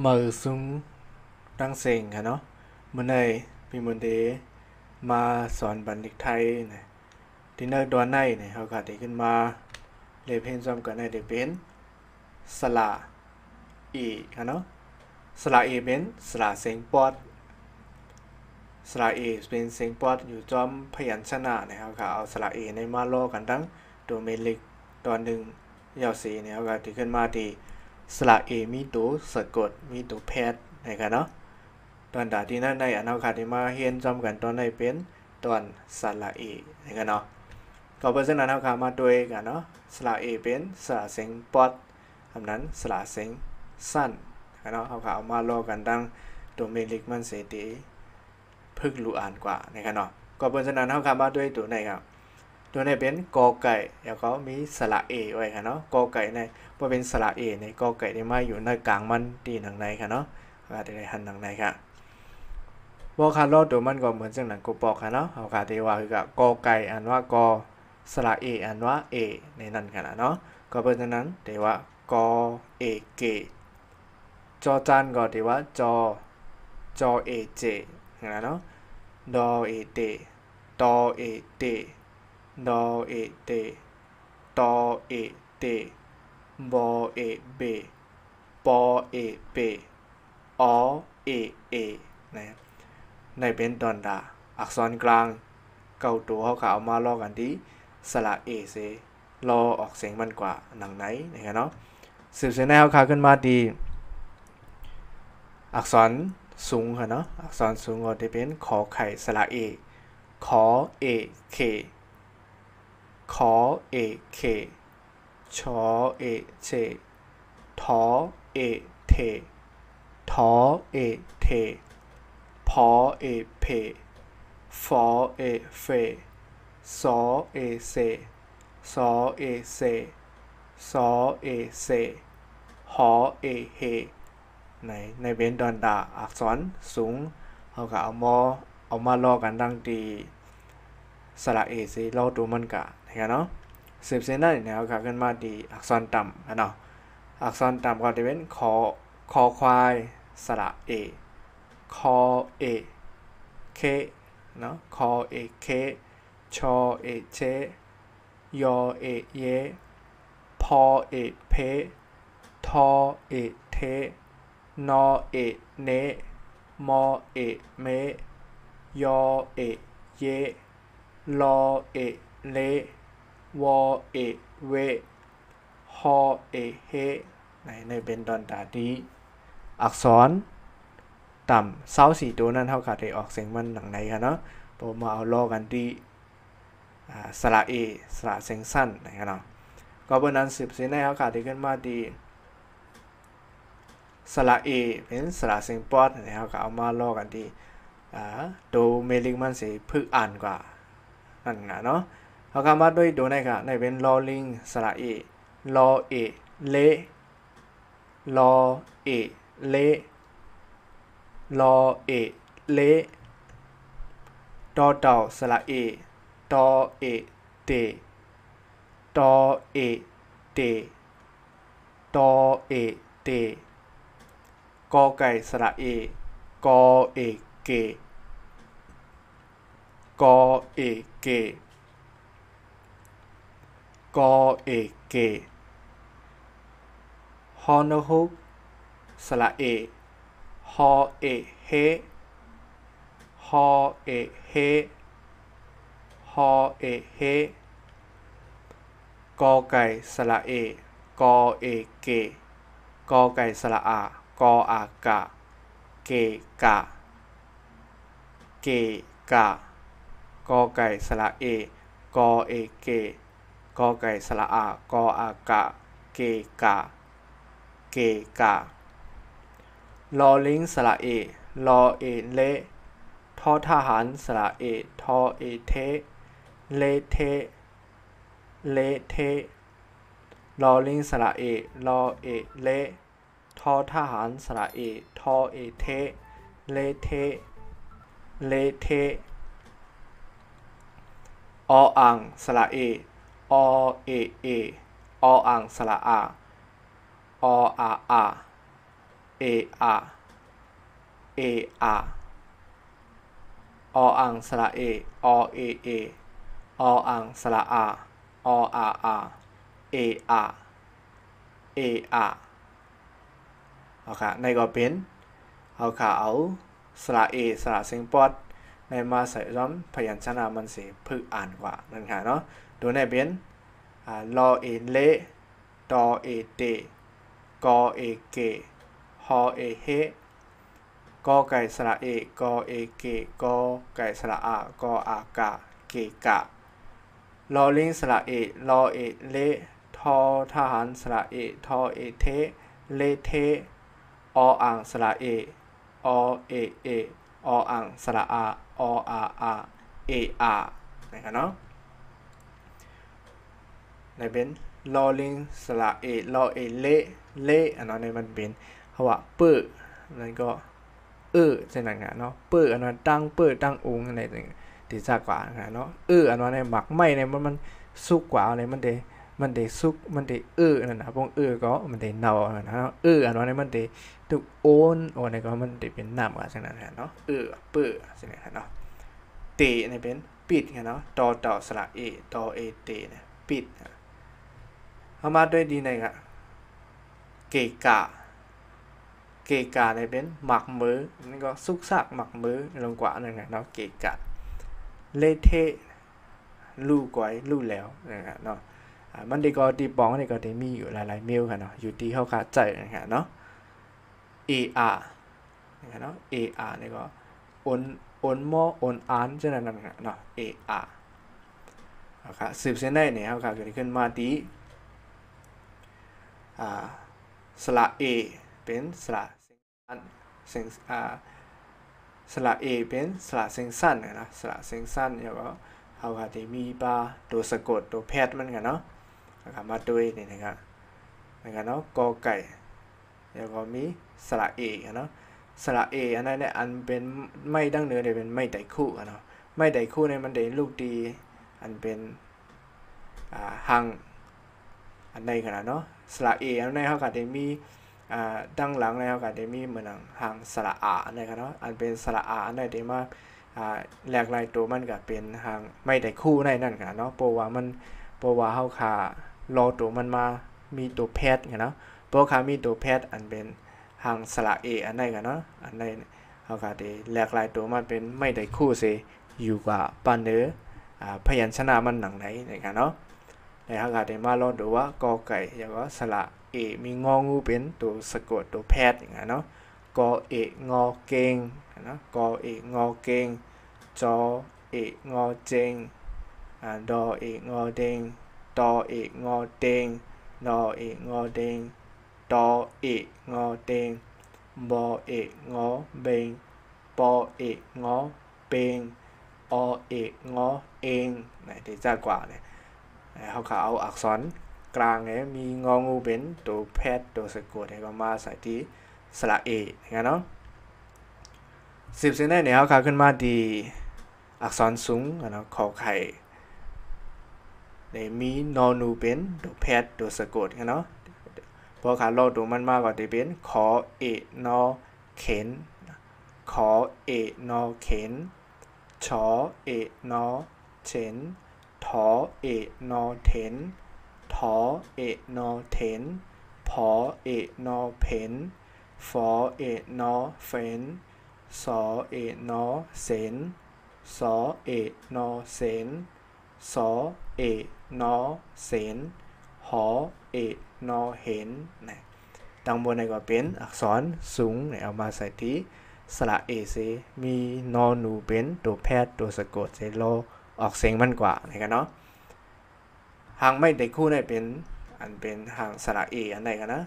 มือซุงตั้งเซ็งค่ะเนาะเมื่อในพี่มุนเดมาสอนบันทึกไทยนะที่เนื้อดอนในเนี่ยเขาขาดขึ้นมาเรียนเพลงจำกันในเด็กเป็นสระอีค่ะเนาะสระอีเป็นสระเสียงปอดสระเอเป็นเสียงปอดอยู่จอมพยัญชนะนะครับเขาเอาสระเอในมาล้อกันทั้งตัวเมลิกตอนหนึ่งยาวสีเนี่ยเขาก็ที่ขึ้นมาที่สระเอมีตัวสะกดมีตัวแพทย์นะครับเนาะตอนดาที่นั่นในอันเขาขาดที่มาเฮียนจำกันตอนในเป็นตอนสระเอนะครับเนาะก็เพราะฉะนั้นเขาขามาด้วยกันเนาะสระเอเป็นสระเสียงปอดคำนั้นสระเสียงสั้นนะครับเนาะเขาขาเอามาล้อกันทั้งตัวเมลิกมันเสียดีพึกรู้อ่านกว่านะครับเนาะก็เพราะฉะนั้นเขาขามาด้วยตัวไหนครับตัวไหนเป็นกอไก่แล้วก็มีสระเอไว้ครับเนาะกอไก่ในพอเป็นสระเอในกอไก่ได้มาอยู่ในกลางมันตีหนังในครับเนาะก็ได้หันหนังในครับบอกคาร์ลตัวมันก็เหมือนจังหนังกูปอกครับเนาะเขาขาดว่าคือกับกอไก่อ่านว่ากอสระเออ่านว่าเอในนั้นกันเนาะก็เพราะฉะนั้นเดี๋ยวว่ากอเอเกจอจานก็เดี๋ยวว่าจอเอเจนะเนาะดอเอเตตอเอเตดอเอเตตอเอเตบอเอเบปอเอเปอเอเอนะในเป็นตอนดาอักษรกลางเก่าตัวเขาเอามาลอกกันที่สระเอเซรอออกเสียงมันกว่าหนังไหนนะครับเนาะสืบเสียงแนวขาขึ้นมาดีอักษรสูงค่ะเนาะอักษรสูงก็จะเป็นขอไข่สระเอขอเอเคขอเอเคชอเอเชทอเอเททอเอเทพอเอเพฟอเอเฟซอเอเซซอเอเซซอเอเซหอเอเฮในเว้นดอนดาอักษรสูงเขาก็เอามาลอกันดังตีสระเอซีเราตัวมันกะนะครับเนาะสืบเส้นได้แนวค่ะขึ้นมาดีอักษรต่ำเนาะอักษรต่ำก็จะเป็นคอควายสระเอคอเอเคเนาะคอเอเคชอเอเชยอเอเยพอเอเพทอเอเทนอเอเนมอเอเมยอเอเยลอเอเลวอเอเวฮอเอเฮในเป็นดอนดาดีอักษรต่ำเศร้าสี่ตัวนั้นเท่ากับได้ออกเสียงมันหนังในครับเนาะผมมาเอาล้อกันที่สระเอสระเสียงสั้นนะครับเนาะก็เพราะนั้นสืบเสียงในเท่ากับได้ขึ้นมาดีสระเอเป็นสระเสียงปอดนะครับก็เอามาล้อกันที่ตัวเมลิกมันสีพึกอ่านกว่านั่นนะเนาะเขาคำว่าด้วยตัวไหนครับในเป็นลอลิงสระเอลอเอเลลอเอเลลอเอเลตอเต่าสระเอตอเอเตตอเอเตตอเอเตกอไก่สระเอกอเอเกกอเอเกกอเอเกฮอนฮุกสระเอฮอเอเฮฮอเอเฮฮอเอเฮกอไก่สระเอกอเอเกกอไก่สระอากออากะเกกะเกกะกอไก่สระเอกอเอเกกอไก่สระอากออากะเกกะเกกะลอลิงสระเอลอเอเลทอทหารสระเอทอเอเทเลเทเลเทลอลิงสระเอลอเอเลทอทหารสระเอทอเอเทเลเทเลเทออ่างสระเออเอเอออ่างสระอาออาอา เออาเออาออังสระเออเอเอออังสระอาออาอาเออาเออาเอาค่ะในก็เป็นเอาค่ะเอาสระเอสระเสียงปอดในมาใส่ร้อมพยัญชนะมันเสียพึกอ่านกว่านั่นค่ะเนาะตัวในเป็นลอเอเลตอเอเตกอเอเกฮอเอเฮกอไก่สระเอกอเอเกกอไก่สระอากออากะเกกะลอลิงสระเอลอเอเลทอทหารสระเอทอเอเทเลเทออ่างสระเออเอเอออ่างสระอาออาอาเออานะครับเนาะในเป็นลอลิงสระเอลอเอเลเลอันนั้นในมันเป็นเขาว่าเปื้อนั่นก็เช่นนั้นเนาะเปื้ออันนั้นตั้งเปื้อตั้งองค์อะไรต่างที่ซากกว่าเนาะอันนั้นในหมักไหมในมันสุกกว่าอะไรมันเดซุกมันเดนั่นนะพวกก็มันเดเนานะอันนั้นมันเดตุกโอนโอนนี่ก็มันเดเป็นน้ำว่าจังนั้นเนาะเปื้อจังนั้นเนาะเตนี่เป็นปิดเนาะตอสระเอตอเอเตเนี่ยปิดเอามาด้วยดีในกะเกกะเนี่ยเป็นหมักมือนี่ก็ซุกซากหมักมือลงกว่านั่นไงเนาะเกกะเลเทลู่ก๋วยลู่แล้วนะครับเนาะมันดีก็ตีปองนี่ก็ได้มีอยู่หลายๆเมลค่ะเนาะอยู่ที่เขาขาดใจนะครับเนาะ AR นะครับเนาะ AR นี่ก็อนมออนอ่านฉะนั้นนะครับเนาะ AR นะครับสืบเส้นได้เนี่ยเขาขาดเกิดขึ้นมาที่สระ A เป็นสระเสียงสระ A เป็นสระเสียงสั้นนะสระเสียงสั้นแล้วก็เขาก็ได้มีปลาตัวสะกดตัวแพทย์มันกันเนาะนะครับมาด้วยนี่นะครับเนาะกอไก่แล้วก็มีสระเอเนาะสระเออันนั้นเนี่ยอันเป็นไม่ดั้งเดิมเนี่ยเป็นไม่ไดคู่เนาะไม่ไดคู่เนี่ยมันได้ลูกดีอันเป็นหังอันในขนาดเนาะสระเออันในเขาก็ได้มีดั้งหลังในเขาก็ได้มีเหมือนหังสระอาอันในเนาะอันเป็นสระอาอันในได้มาแหลกลายตัวมันก็เป็นหังไม่ไดคู่ในนั่นกันเนาะเพราะว่าเขาขารอตัวมันมามีตัวแพทย์เนาะเพราะขามีตัวแพทย์อันเป็นหางสระเออันไหนกันเนาะอันไหนเขาก็ได้แหลกลายตัวมันเป็นไม่ได้คู่เสอยู่กว่าปานเนื้อพยัญชนะมันหนังไหนนะครับเนาะในเขาก็ได้มาลองดูว่ากอไก่แล้วก็สระเอมีงองูเป็นตัวสะกดตัวแพทย์อย่างเงี้ยเนาะกอเองอเกงนะกอเองอเกงจอเองอเจงดอเองอเดงตอเองอเดงนอเองอเดงตอเองอเดงบอเองอเบงปอเองอเปงอเองอเองนี่ที่จะกว่าเนี่ยเขาเอาอักษรกลางเนี่ยมีงองูเป็นตัวแพทย์ตัวสะกดเนี่ยก็มาใส่ที่สระเอนะครับเนาะสืบเส้นได้เนี่ยเขาขึ้นมาดีอักษรสูงเนาะขอไข่ได้มีนอนูเป็นตัวแพทย์ตัวสะกดเนาะพอขาลอตัวมันมากกว่าที่เป็นขอเอนอเข็นขอเอนอเข็นชอเอนอเฉนถอเอนอเถนถอเอนอเถนผอเอนอเพนฟอเอนอเฟนสอเอนอเสนสอเอนอเสนสอเอนอเสนหอเอนอเห็นนะดังบนในก็เป็นอักษรสูงเนี่ยเอามาใส่ที่สระเอเซมีนอนูเป็นตัวแพทย์ตัวสะกดเซโลออกเสียงมันกว่านะครับเนาะหางไม่ได้คู่ได้เป็นอันเป็นหางสระเออันไหนกันนะ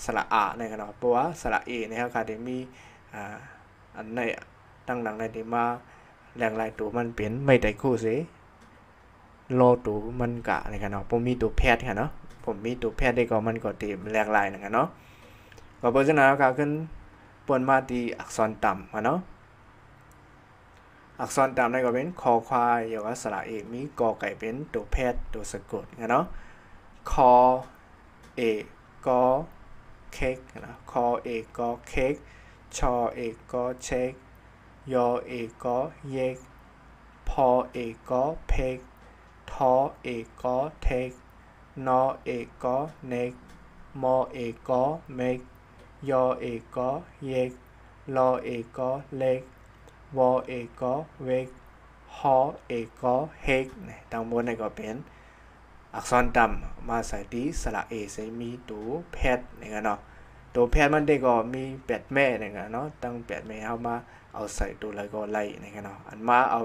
สระอาในกันเนาะเพราะว่าสระเอในเขาก็ได้มีอันในตั้งหลังในที่มาแรงลายตัวมันเป็นไม่ได้คู่เซโลตัวมันกะในกันเนาะผมมีตัวแพทย์ค่ะเนาะผมมีตัวแพทย์ได้ก็มันก็ตีแรงลายนะครับเนาะก็เพราะฉะนั้นก็ขึ้นปนมาที่อักษรต่ำค่ะเนาะอักษรต่ำในก็เป็นคอควายอย่างว่าสระเอมีกอไก่เป็นตัวแพทย์ตัวสะกดเนาะคอเอกอ เค้กนะคอเอกก็เค้กชอเอกก็เช็คยอเอกก็เยกพอเอกก็เพกทอเอกก็เทกนอเอกก็เนกมอเอกก็เมกยอเอกก็เยกลอเอกก็เล็กวอเอกก็เวกฮอเอกก็เฮกดังบนนี่ก็เป็นอักษรดำมาใส่ที่สระเอใส่มีตัวแพทนี่กันเนาะตัวแพทมันได้ก็มี8แม่นี่กันเนาะตั้ง8แม่เอามาเอาใส่ตัวแล้วก็ไล่นี่กันเนาะอันมาเอา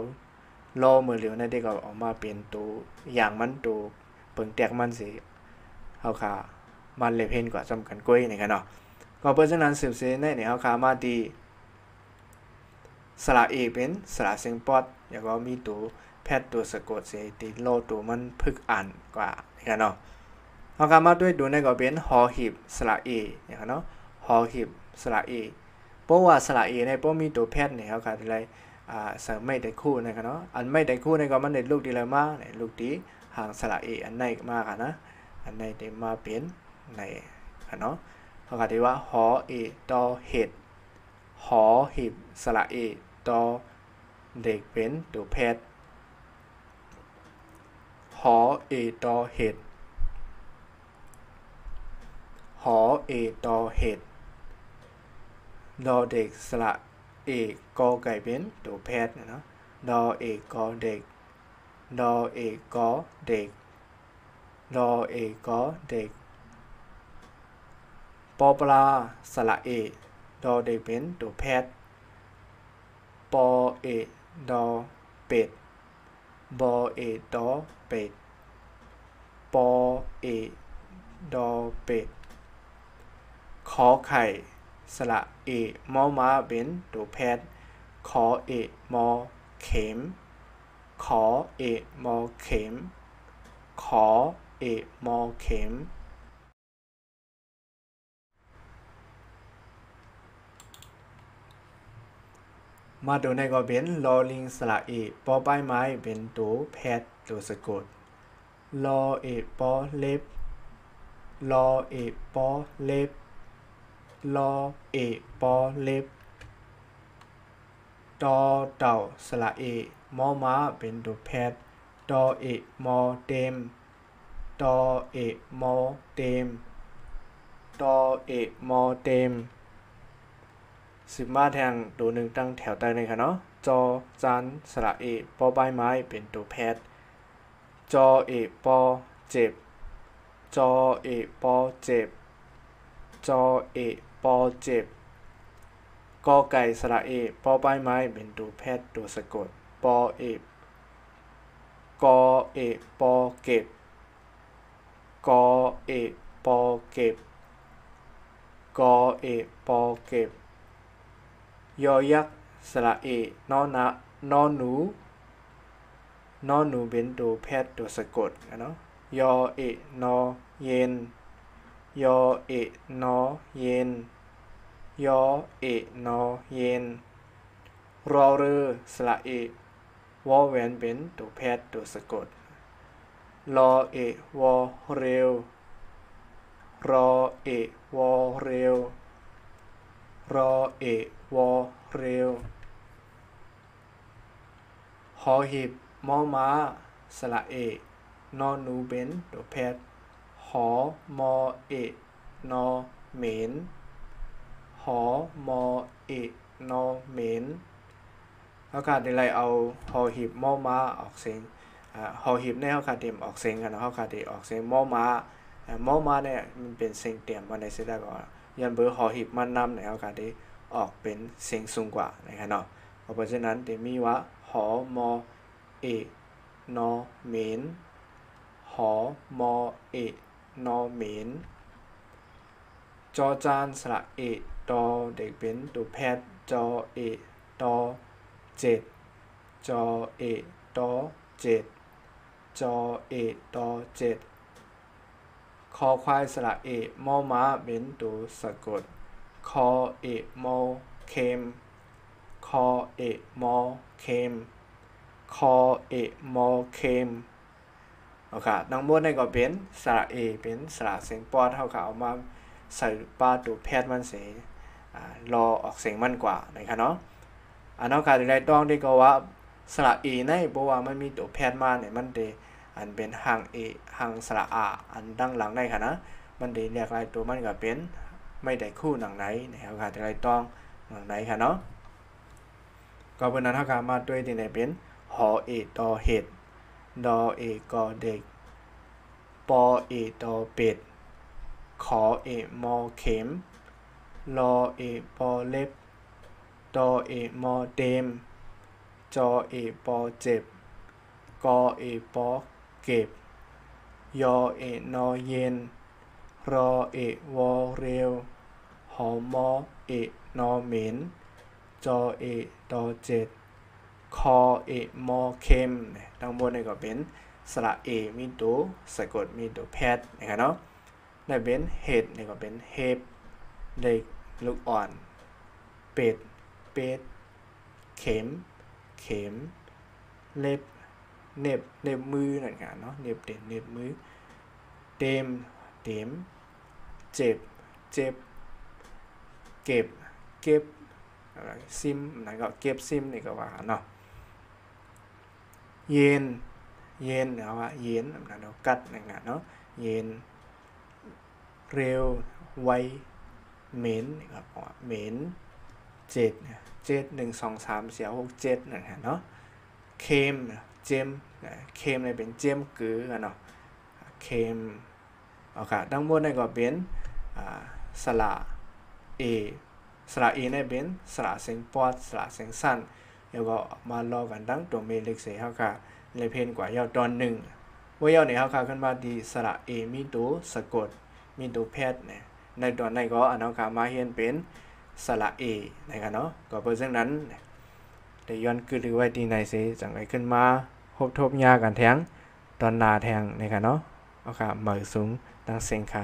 รอมือเหลียวนั่นได้ก็ออกมาเป็นตัวอย่างมันตัวเปิงแตกมันสิเฮาค่ะมันเลยเพ่นกว่าจำกันก้อยนี่กันเนาะก็เพราะฉะนั้นสืบเสในเนี่ยเฮาค่ะมาที่สระเอเป็นสระเสียงปอดแล้วก็มีตัวแพทตัวสะกดเสียติโลตัวมันพึกอ่านกว่านี่กันเนาะเฮาค่ะมาด้วยดูในก็เป็นหอหีบสระเออย่างเนาะหอหีบสระเอเพราะว่าสระเอในบ่มีตัวแพทเนี่ยเฮาค่ะได้เสริมไม่ได้คู่นะครับเนาะอันไม่ได้คู่ในก็มันได้ลูกดีเลยมากเนี่ยลูกดีห่างสระเออันไหนมากนะอันไหนได้มาเป็นในเนาะเขาก็ได้ว่าหอเอต่อเห็ดหอหีบสระเอต่อเด็กเป็นตัวแพทหอเอต่อเห็ดหอเอต่อเห็ดดอเด็กสระเอกอไก่เป็นตัวแพทเนาะดอเอกอเด็กดอเอกอเด็กดอเอกอเด็กปอปลาสระเอดอเด็กเป็นตัวแพทปอเอดอเป็ดบอเอดอเป็ดปอเอดอเป็ดขอไข่สระเอมอม้าเป็นตัวแพทขอเอมอเข็มขอเอมอเข็มขอเอมอเข็มมาดูในก็เป็นลอลิงสระเอปอใบไม้เป็นตัวแพทตัวสะกดลอเอปอเล็บลอเอปอเล็บลอเอปอเล็บตอเต่าสระเอมอม้าเป็นตัวแพทตอเอมอเต็มตอเอมอเต็มตอเอมอเต็มสิมาแทงตัวหนึ่งตั้งแถวใต้เลยค่ะเนาะจอจานสระเอปอใบไม้เป็นตัวแพทจอเอปอเจ็บจอเอปอเจ็บจอเอปอเจ็บกอไก่สระเอปอใบไม้เป็นตัวแพทตัวสะกดปอเอกอเอปอเก็บกอเอปอเก็บกอเอปอเก็บยอยักษ์สระเอนอนะนอหนูนอหนูเป็นตัวแพทตัวสะกดเนาะยอเอนอเย็นยอเอนอเย็นยอเอนอเย็นรอเรือสระเอวอแหวนเป็นตัวแพทตัวสะกดรอเอวอเร็วรอเอวอเร็วรอเอวอเร็วหอหีบมอม้าสระเอนอหนูเป็นตัวแพทหอมอเอนอเหม็นหอมอเอนอเหม็นอากาศในไรเอาหอหีบมอม้าออกเสียงหอหีบในอากาศเตรียมออกเสียงกันนะอากาศเตรียมออกเสียงมอม้ามอม้าเนี่ยมันเป็นเสียงเตรียมมาในเสียงได้ก่อนยันเบอร์หอหีบมันนำในอากาศที่ออกเป็นเสียงสูงกว่านะครับเนาะเพราะฉะนั้นเดี๋ยวมีว่าหอมอเอนอเหม็นหอมอเอนอเหม็นจอจานสระเอตอเด็กเป็นตัวแพทจอเอตอเจ็ดจอเอตอเจ็ดจอเอตอเจ็ดคอควายสระเอมอม้าเป็นตัวสะกดคอเอมอเคมคอเอมอเคมคอเอมอเคมโอเคทั้งหมดนี่ก็เป็นสระเอเป็นสระเสียงปอดเท่ากับเอามา ใส่ป้าตัวแพทย์มันเสียรอออกเสียงมันกว่านะครับเนาะอันนั้นการได้ต้องที่ก็ว่าสระอีในเพราะว่ามันมีตัวแพทย์มาเนี่ยมันเดอันเป็นหางเอหางสระอาอันดังหลังได้ค่ะนะมันเดเรียกอะไรตัวมันก็เป็นไม่ได้คู่หนังไหนนะครับการได้ต้องหนังไหนค่ะเนาะก็เป็นนั้นถ้าการมาด้วยที่ไหนเป็นหอเอตอเห็ดดอเอกอเด็กปอเอตอเป็ดขอเอมอเข็มลอเอปอเล็บตอเอมอเต็มจอเอปอเจ็บกอเอปอเก็บยอเอนอเย็นรอเอวอเร็วหอมอเอนอเหม็นจอเอตอเจ็ดคอเอมอเค็มทั้งหมดนี่ก็เป็นสระเอมีตัวสะกดมีตัวแพทย์นะครับเนาะในเป็นเห็ดนี่ก็เป็นเห็บเด็กลูกอ่อนเป็ดเข็มเล็บเน็บมือนั่นกันเนาะเน็บเมือเต็มเจ็บเก็บซิมนั่นก็เก็บซิมนี่ก็ว่าเนาะเย็นนะว่าเย็นนั่นเรากัดนั่นกันเนาะเย็นเร็วไวเหม็นนี่ก็ว่าเหม็นเจ็ด1 2 3 4 6 7นั่นฮะเนาะเค็มเจมเนี่ยเป็นเจมกือกันเนาะเค็มเอาค่ะทั้งหมดนี่ก็เป็นสระเอเนี่ยเป็นสระเสียงปอดสระเสียงสั้นแล้วก็มารอกันตั้งตัวเมเล็กเสียเฮาค่ะเลยเพนกว่ายาวตอนหนึ่งว่ายาวเนี่ยเฮาค่ะขึ้นมาที่สระเอมีตัวสะกดมีตัวแพทย์เนี่ยในตอนนี้ก็อันนั้นค่ะมาเรียนเป็นสระเอนะครับเนาะก็เพราะฉะนั้นได้ย้อนคือไว้ที่ไหนเสียจังไรขึ้นมาทบยากันแทงตอนนาแทงนะครับเนาะเอาค่ะมือสูงตั้งเสียงขา